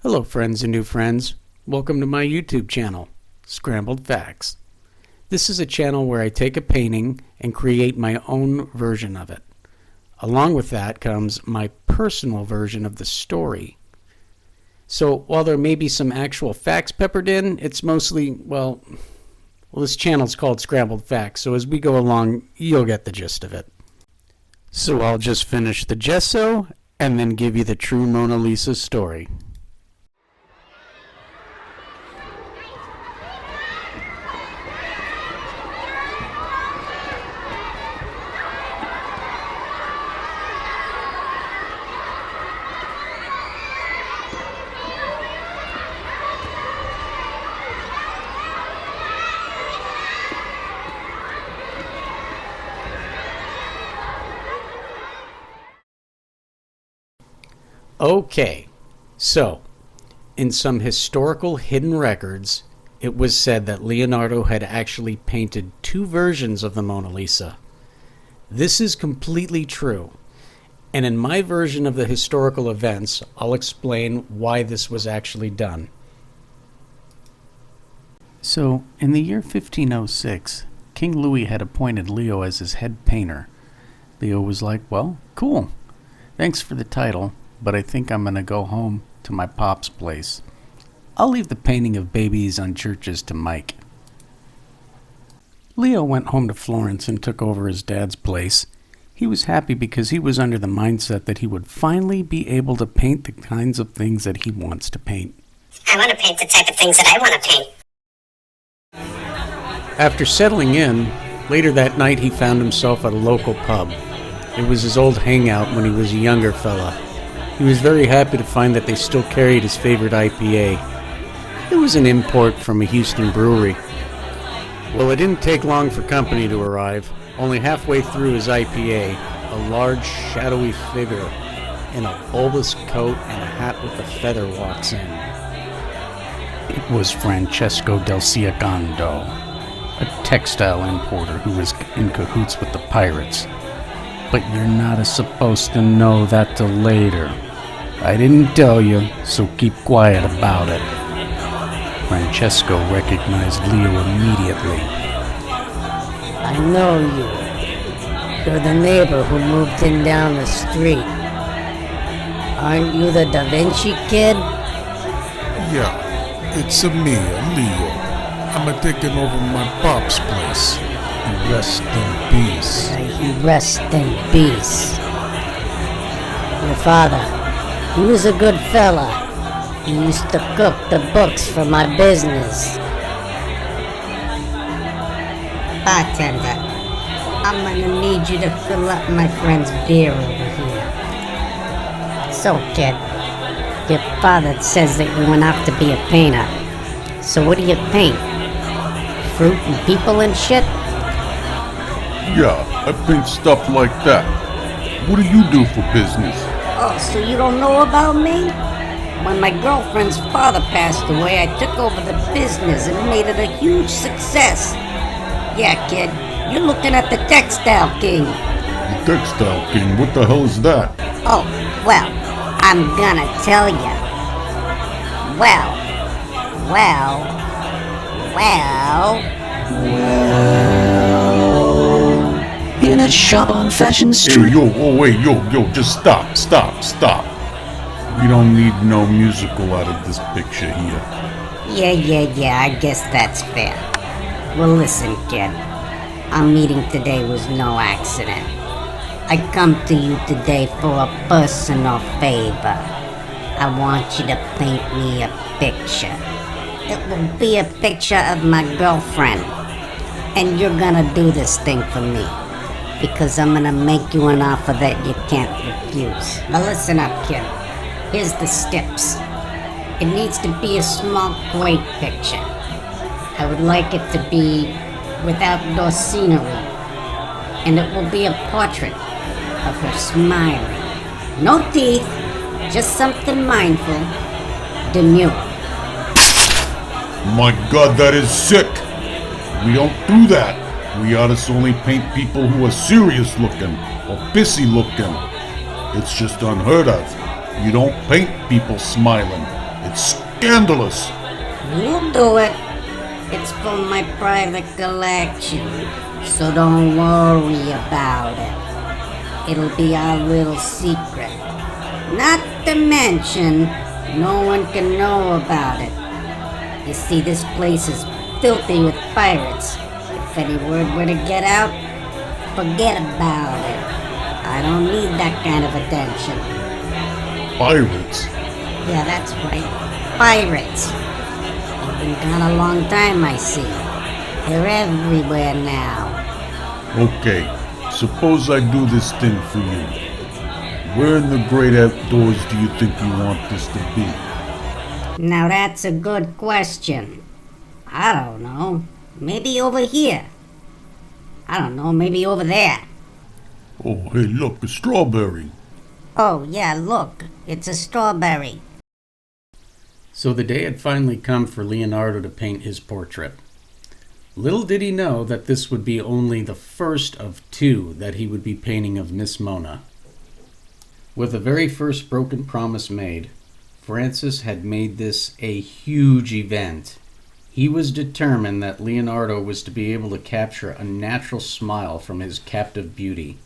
Hello friends and new friends. Welcome to my YouTube channel, Scrambled Facts. This is a channel where I take a painting and create my own version of it. Along with that comes my personal version of the story. So while there may be some actual facts peppered in, it's mostly, well, this channel's called Scrambled Facts, so as we go along, you'll get the gist of it. So I'll just finish the gesso and then give you the true Mona Lisa story. Okay, so in some historical hidden records, it was said that Leonardo had actually painted two versions of the Mona Lisa. This is completely true, and in my version of the historical events, I'll explain why this was actually done. So, in the year 1506, King Louis had appointed Leo as his head painter. Leo was like, well, cool, thanks for the title, but I think I'm going to go home to my pop's place. I'll leave the painting of babies on churches to Mike. Leo went home to Florence and took over his dad's place. He was happy because he was under the mindset that he would finally be able to paint the kinds of things that he wants to paint. I want to paint the type of things that I want to paint. After settling in, later that night he found himself at a local pub. It was his old hangout when he was a younger fella. He was very happy to find that they still carried his favorite IPA. It was an import from a Houston brewery. Well, it didn't take long for company to arrive. Only halfway through his IPA, a large, shadowy figure in a bulbous coat and a hat with a feather walks in. It was Francesco del Ciacondo, a textile importer who was in cahoots with the pirates. But you're not supposed to know that till later. I didn't tell you, so keep quiet about it. Francesco recognized Leo immediately. I know you. You're the neighbor who moved in down the street. Aren't you the Da Vinci kid? Yeah, it's me, Leo. I'm taking over my pop's place. Rest in peace. Rest in peace. Your father, he was a good fella. He used to cook the books for my business. Bartender, I'm gonna need you to fill up my friend's beer over here. So, kid, your father says that you went off to be a painter. So what do you paint? Fruit and people and shit? Yeah, I paint stuff like that. What do you do for business? Oh, so you don't know about me? When my girlfriend's father passed away, I took over the business and made it a huge success. Yeah, kid, you're looking at the Textile King. The Textile King? What the hell is that? Oh, well, I'm gonna tell ya. Well. In a shop on Fashion Street. Hey, just stop. We don't need no musical out of this picture here. Yeah, I guess that's fair. Well, listen, kid. Our meeting today was no accident. I come to you today for a personal favor. I want you to paint me a picture. It will be a picture of my girlfriend. And you're gonna do this thing for me. Because I'm gonna make you an offer that you can't refuse. Now listen up, kid. Here's the steps. It needs to be a small, great picture. I would like it to be with outdoor scenery. And it will be a portrait of her smiling. No teeth, just something mindful, demure. My God, that is sick. We don't do that. We artists only paint people who are serious looking or pissy looking. It's just unheard of. You don't paint people smiling. It's scandalous. You'll do it. It's for my private collection, so don't worry about it. It'll be our little secret. Not to mention, no one can know about it. You see, this place is filthy with pirates. If any word were to get out, forget about it. I don't need that kind of attention. Pirates? Yeah, that's right. Pirates. You've been gone a long time, I see. They're everywhere now. Okay, suppose I do this thing for you. Where in the great outdoors do you think you want this to be? Now that's a good question. I don't know. Maybe over here. I don't know, maybe over there. Oh, hey, look, a strawberry. Oh, yeah, look. It's a strawberry. So the day had finally come for Leonardo to paint his portrait. Little did he know that this would be only the first of two that he would be painting of Miss Mona. With the very first broken promise made, Francis had made this a huge event. He was determined that Leonardo was to be able to capture a natural smile from his captive beauty.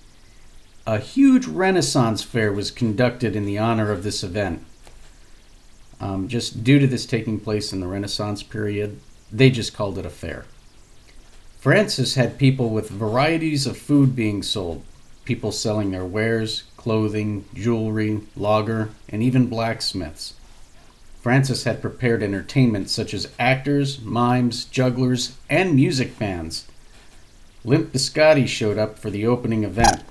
A huge Renaissance fair was conducted in the honor of this event. Just due to this taking place in the Renaissance period, they just called it a fair. Francis had people with varieties of food being sold, people selling their wares, clothing, jewelry, lager, and even blacksmiths. Francis had prepared entertainment such as actors, mimes, jugglers, and music bands. Limp Biscotti showed up for the opening event.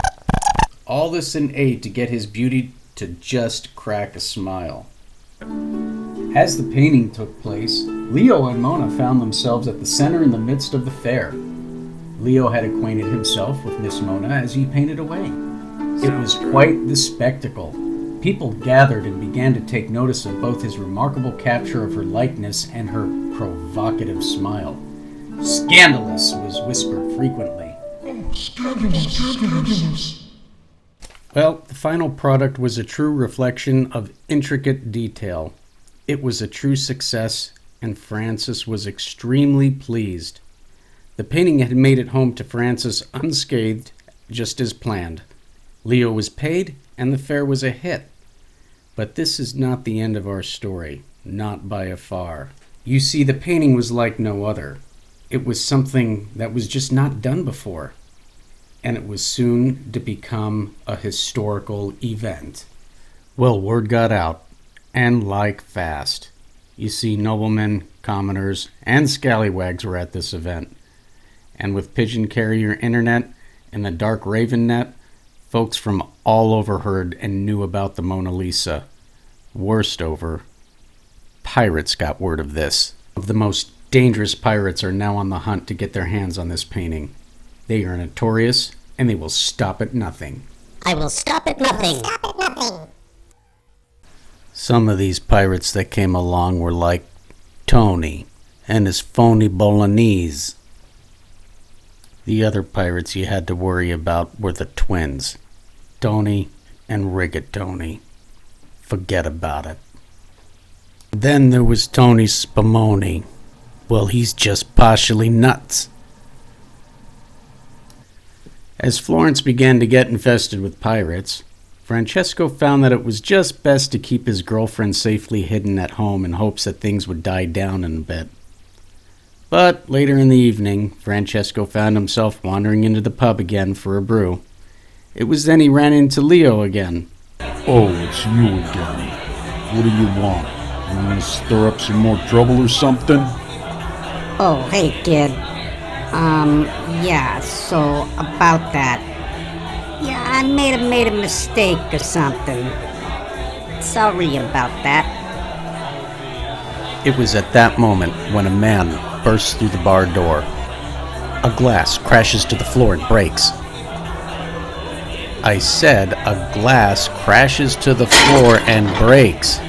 All this in aid to get his beauty to just crack a smile. As the painting took place, Leo and Mona found themselves at the center in the midst of the fair. Leo had acquainted himself with Miss Mona as he painted away. It was quite the spectacle. People gathered and began to take notice of both his remarkable capture of her likeness and her provocative smile. "Scandalous" was whispered frequently. Scandalous. Well, the final product was a true reflection of intricate detail. It was a true success, and Francis was extremely pleased. The painting had made it home to Francis unscathed, just as planned. Leo was paid, and the fair was a hit. But this is not the end of our story, not by a far. You see, the painting was like no other. It was something that was just not done before, and it was soon to become a historical event. Well, word got out, and like fast. You see, noblemen, commoners, and scallywags were at this event. And with pigeon carrier internet and the dark raven net, folks from all over heard and knew about the Mona Lisa. Worst over, pirates got word of this. The most dangerous pirates are now on the hunt to get their hands on this painting. They are notorious, and they will stop at nothing. I will stop at nothing. Some of these pirates that came along were like Tony and his phony Bolognese. The other pirates you had to worry about were the twins, Tony and Rigatoni. Forget about it. Then there was Tony Spumoni. Well, he's just partially nuts. As Florence began to get infested with pirates, Francesco found that it was just best to keep his girlfriend safely hidden at home in hopes that things would die down in a bit. But later in the evening, Francesco found himself wandering into the pub again for a brew. It was then he ran into Leo again. Oh, it's you again. What do you want? You want to stir up some more trouble or something? Oh, hey, kid. Yeah, so about that. Yeah, I made a mistake or something. Sorry about that. It was at that moment when a man bursts through the bar door. A glass crashes to the floor and breaks. I said a glass crashes to the floor and breaks.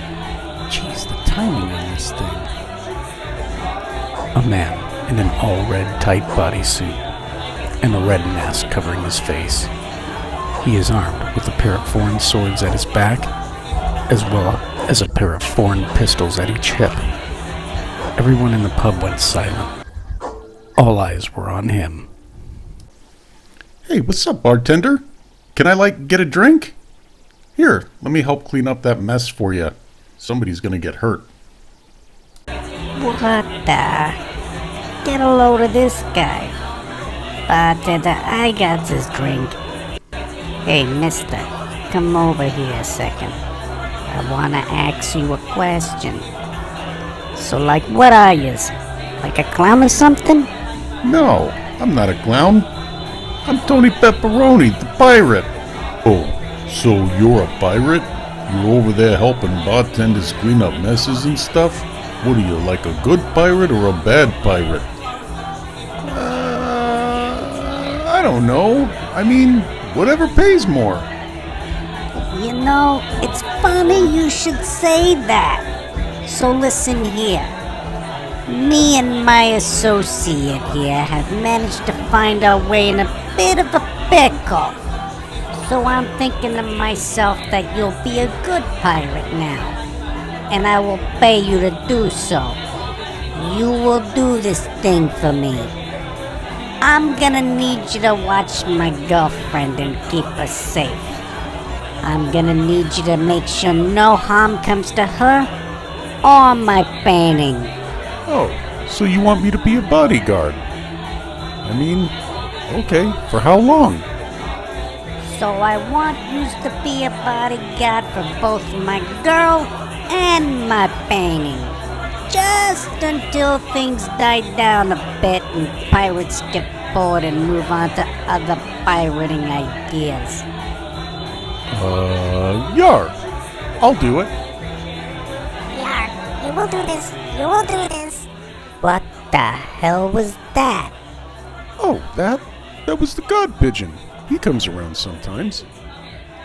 Jeez, the timing on this thing. A man in an all-red tight bodysuit and a red mask covering his face. He is armed with a pair of foreign swords at his back, as well as a pair of foreign pistols at each hip. Everyone in the pub went silent. All eyes were on him. Hey, what's up, bartender? Can I, get a drink? Here, let me help clean up that mess for you. Somebody's gonna get hurt. What the? Get a load of this guy. Bartender, I got this drink. Hey, mister, come over here a second. I wanna ask you a question. So, what are yous? Like a clown or something? No, I'm not a clown. I'm Tony Pepperoni, the pirate. Oh, so you're a pirate? You're over there helping bartenders clean up messes and stuff? What are you, like a good pirate or a bad pirate? I don't know. I mean, whatever pays more. You know, it's funny you should say that. So listen here. Me and my associate here have managed to find our way in a bit of a pickle. So I'm thinking to myself that you'll be a good pirate now. And I will pay you to do so. You will do this thing for me. I'm gonna need you to watch my girlfriend and keep her safe. I'm gonna need you to make sure no harm comes to her or my painting. Oh, so you want me to be a bodyguard? I mean, okay, for how long? So I want you to be a bodyguard for both my girl and my painting. Just until things die down a bit and pirates get bored and move on to other pirating ideas. Yar. I'll do it. Yarr, you will do this. You will do this. What the hell was that? Oh, that was the god pigeon. He comes around sometimes.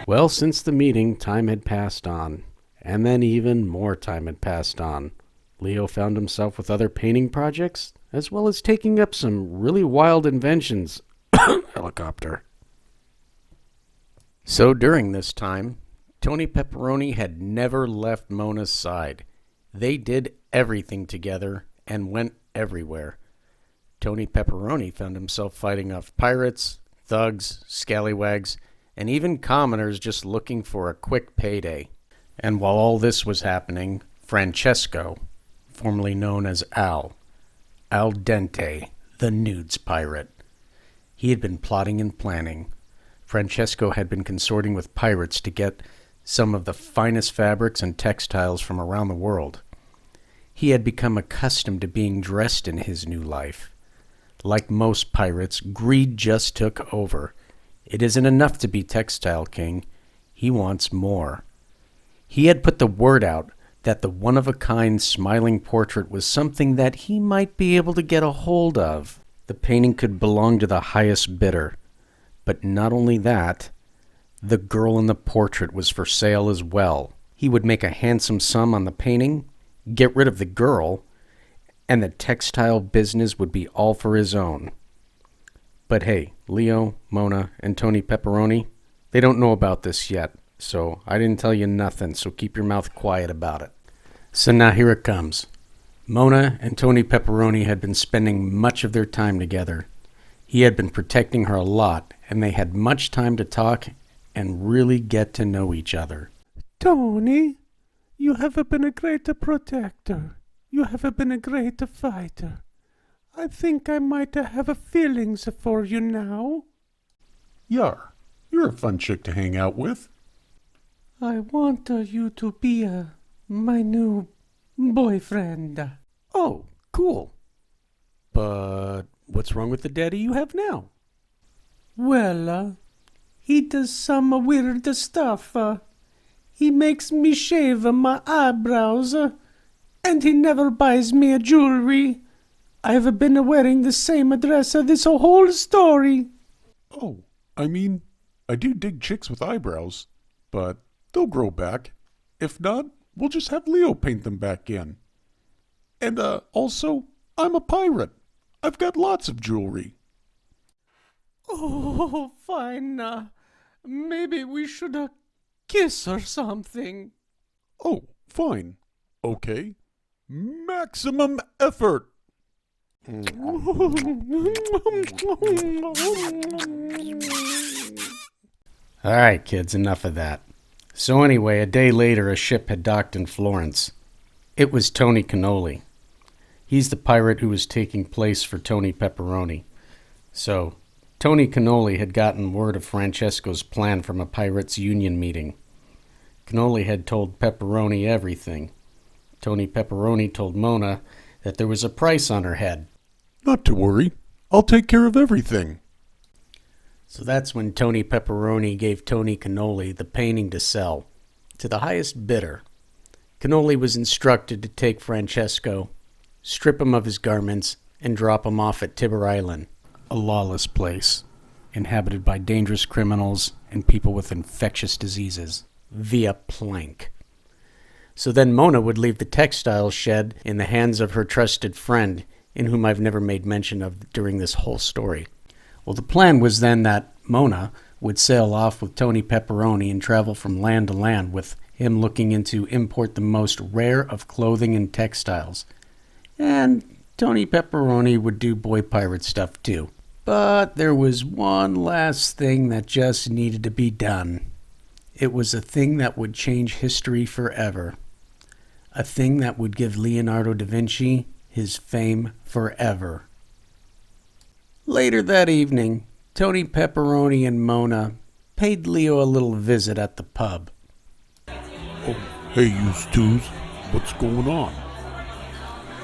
Well, since the meeting, time had passed on. And then even more time had passed on. Leo found himself with other painting projects, as well as taking up some really wild inventions. Helicopter. So during this time, Tony Pepperoni had never left Mona's side. They did everything together and went everywhere. Tony Pepperoni found himself fighting off pirates, thugs, scallywags, and even commoners just looking for a quick payday. And while all this was happening, Francesco, formerly known as Al Dente, the nudes pirate, he had been plotting and planning. Francesco had been consorting with pirates to get some of the finest fabrics and textiles from around the world. He had become accustomed to being dressed in his new life. Like most pirates, greed just took over. It isn't enough to be textile king. He wants more. He had put the word out that the one-of-a-kind smiling portrait was something that he might be able to get a hold of. The painting could belong to the highest bidder. But not only that, the girl in the portrait was for sale as well. He would make a handsome sum on the painting, get rid of the girl, and the textile business would be all for his own. But hey, Leo, Mona, and Tony Pepperoni, they don't know about this yet, so I didn't tell you nothing, so keep your mouth quiet about it. So now here it comes. Mona and Tony Pepperoni had been spending much of their time together. He had been protecting her a lot, and they had much time to talk and really get to know each other. Tony, you have been a great protector. You have been a great fighter. I think I might have feelings for you now. Yar, you're a fun chick to hang out with. I want you to be my new boyfriend. Oh, cool. But what's wrong with the daddy you have now? Well, he does some weird stuff. He makes me shave my eyebrows, and he never buys me a jewelry. I've been wearing the same dress this whole story. Oh, I mean, I do dig chicks with eyebrows, but they'll grow back. If not, we'll just have Leo paint them back in. And, also, I'm a pirate. I've got lots of jewelry. Oh, fine. Maybe we should kiss or something. Oh, fine. Okay. Maximum effort. Alright, kids, enough of that. So anyway, a day later, a ship had docked in Florence. It was Tony Cannoli. He's the pirate who was taking place for Tony Pepperoni. So, Tony Cannoli had gotten word of Francesco's plan from a pirates' union meeting. Cannoli had told Pepperoni everything. Tony Pepperoni told Mona that there was a price on her head. Not to worry. I'll take care of everything. So that's when Tony Pepperoni gave Tony Cannoli the painting to sell, to the highest bidder. Cannoli was instructed to take Francesco, strip him of his garments, and drop him off at Tibber Island, a lawless place, inhabited by dangerous criminals and people with infectious diseases, via plank. So then Mona would leave the textile shed in the hands of her trusted friend, in whom I've never made mention of during this whole story. Well, the plan was then that Mona would sail off with Tony Pepperoni and travel from land to land with him looking into import the most rare of clothing and textiles. And Tony Pepperoni would do boy pirate stuff too. But there was one last thing that just needed to be done. It was a thing that would change history forever. A thing that would give Leonardo da Vinci his fame forever. Later that evening, Tony Pepperoni and Mona paid Leo a little visit at the pub. Oh, hey, you twos. What's going on?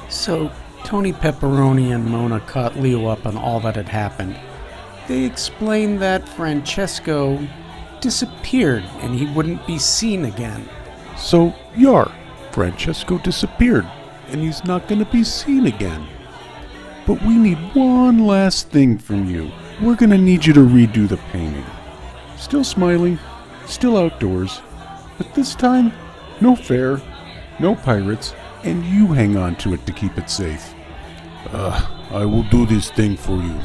So, Tony Pepperoni and Mona caught Leo up on all that had happened. They explained that Francesco disappeared and he wouldn't be seen again. So, Francesco disappeared, and he's not going to be seen again. But we need one last thing from you. We're going to need you to redo the painting. Still smiling, still outdoors, but this time, no fair, no pirates, and you hang on to it to keep it safe. I will do this thing for you.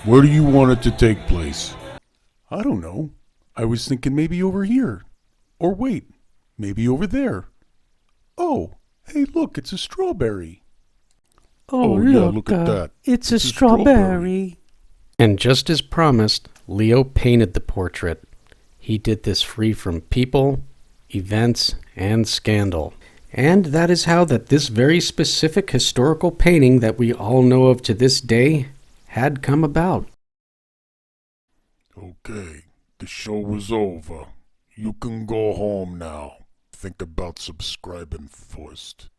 Where do you want it to take place? I don't know. I was thinking maybe over here. Or wait, maybe over there. Oh, hey look, it's a strawberry. Oh, yeah, look at that. It's a strawberry. And just as promised, Leo painted the portrait. He did this free from people, events, and scandal. And that is how this very specific historical painting that we all know of to this day had come about. Okay, the show is over. You can go home now. Think about subscribing first.